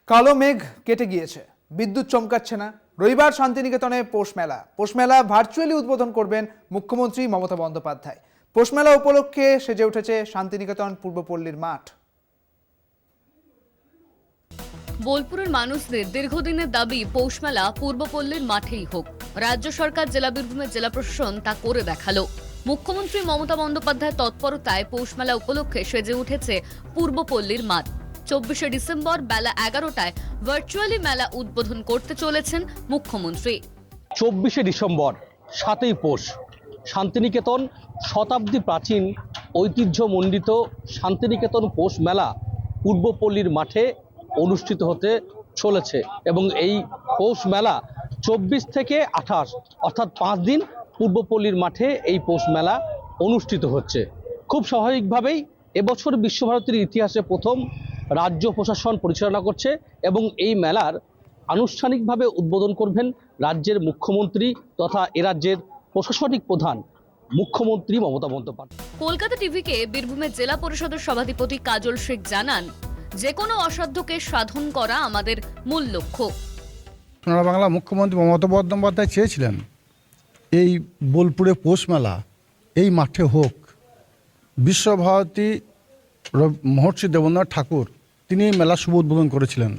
কালো মেঘ কেটে গিয়েছে, বিদ্যুৎ চমকাচ্ছে না। রবিবার শান্তিনিকেতনে পৌষ মেলা ভার্চুয়ালি উদ্বোধন করবেন মুখ্যমন্ত্রী মমতা বন্দ্যোপাধ্যায়। পৌষ মেলা উপলক্ষে সেজে উঠেছে শান্তিনিকেতন পূর্বপল্লীর মাঠ। বোলপুরের মানুষদের দীর্ঘদিনের দাবি পৌষ মেলা পূর্বপল্লীর মাঠেই হোক। রাজ্য সরকার, জেলা বীরভূমের জেলা প্রশাসন তা করে দেখালো। মুখ্যমন্ত্রী মমতা বন্দ্যোপাধ্যায়ের তৎপরতায় পৌষ মেলা উপলক্ষে সেজে উঠেছে পূর্বপল্লীর মাঠ। 24শে ডিসেম্বর বেলা 11টায় ভার্চুয়ালি মেলা উদ্বোধন করতে চলেছেন মুখ্যমন্ত্রী। 24শে ডিসেম্বর 7ই পৌষ শান্তিনিকেতন শতাব্দী প্রাচীন ঐতিহ্যমণ্ডিত শান্তিনিকেতন পৌষ মেলা পূর্বপল্লীর মাঠে অনুষ্ঠিত হতে চলেছে এবং এই পৌষ মেলা 24 থেকে 28 অর্থাৎ 5 দিন পূর্বপল্লীর মাঠে এই পৌষ মেলা অনুষ্ঠিত হচ্ছে। খুব স্বাভাবিকভাবেই এবছর বিশ্বভারতীর ইতিহাসে প্রথম রাজ্য প্রশাসন পরিচালনা করছে এবং এই মেলার আনুষ্ঠানিকভাবে উদ্বোধন করবেন রাজ্যের মুখ্যমন্ত্রী তথা এ রাজ্যের প্রশাসনিক প্রধান মুখ্যমন্ত্রী মমতা বন্দ্যোপাধ্যায়। কলকাতা টিভিকে বীরভূমের জেলা পরিষদের সভাধিপতি কাজল শেখ জানান, যে কোনো অসাধ্যকে সাধন করা আমাদের মূল লক্ষ্য। সোনার বাংলা মুখ্যমন্ত্রী মমতা বন্দ্যোপাধ্যায় চেয়েছিলেন এই বোলপুরে পৌষ মেলা এই মাঠে হোক। বিশ্বভারতী মহর্ষি দেবেন্দ্রনাথ ঠাকুর তিনি এই মেলা শুভ উদ্বোধন করেছিলেন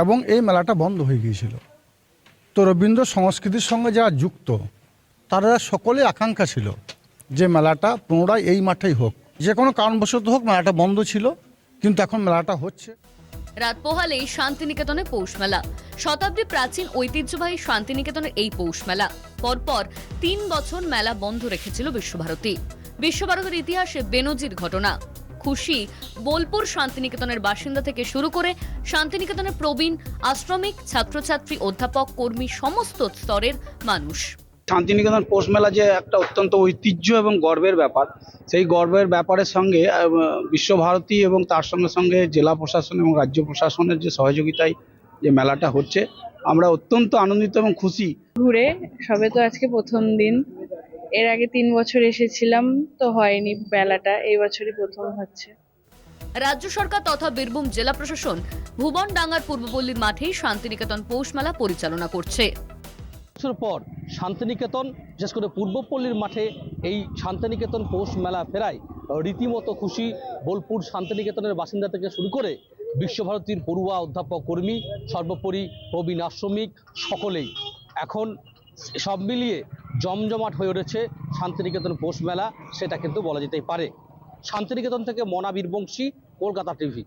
এবং এই মেলাটা বন্ধ হয়ে গিয়েছিল। তো রবীন্দ্র সংস্কৃতির সঙ্গে যারা যুক্ত তারা সকলে আকাঙ্ক্ষা ছিল যে মেলাটা পুনরায় এই মাঠেই হোক। যে কোনো কারণবশত হোক মেলাটা বন্ধ ছিল, কিন্তু এখন মেলাটা হচ্ছে। রাত পোহালেই শান্তিনিকেতনে পৌষ মেলা। শতাব্দী প্রাচীন ঐতিহ্যবাহী শান্তিনিকেতনের এই পৌষ মেলা পরপর 3 বছর মেলা বন্ধ রেখেছিল বিশ্বভারতী। বিশ্বভারতীর ইতিহাসে বেনজির ঘটনা। খুশি বোলপুর শান্তিনিকেতনের বাসিন্দা থেকে শুরু করে শান্তিনিকেতনের প্রবীণ আশ্রমিক, ছাত্রছাত্রী, অধ্যাপক, কর্মী, সমস্ত স্তরের মানুষ। শান্তিনিকেতন পৌষ মেলা যে একটা অত্যন্ত ঐতিহ্য এবং গর্বের ব্যাপার, সেই গর্বের ব্যাপারের সঙ্গে বিশ্বভারতী এবং তার সঙ্গে সঙ্গে জেলা প্রশাসন এবং রাজ্য প্রশাসনের যে সহযোগিতায় যে মেলাটা হচ্ছে, আমরা অত্যন্ত আনন্দিত এবং খুশি। ঘুরে সবে তো আজকে প্রথম দিন, এর আগে 3 বছর এসেছিলাম তো হয়নি মেলাটা, এই বছরই প্রথম হচ্ছে। রাজ্য সরকার তথা বীরভূম জেলা প্রশাসন ভুবনডাঙ্গার পূর্বপল্লীর মাঠেই শান্তিনিকেতন পৌষ মেলা পরিচালনা করছে। বছর পর শান্তিনিকেতন, বিশেষ করে পূর্বপল্লীর মাঠে এই শান্তিনিকেতন পৌষ মেলা ফেরায় রীতিমতো খুশি বোলপুর শান্তিনিকেতনের বাসিন্দা থেকে শুরু করে বিশ্বভারতীর পড়ুয়া, অধ্যাপক, কর্মী, সর্বোপরি প্রবীণ আশ্রমিক সকলেই। এখন সব মিলিয়ে জমজমাট হয়ে উঠেছে শান্তিনিকেতন পৌষ মেলা, সেটা কিন্তু বলা যেতেই পারে। শান্তিনিকেতন থেকে মনা বীরবংশী, কলকাতা টিভি।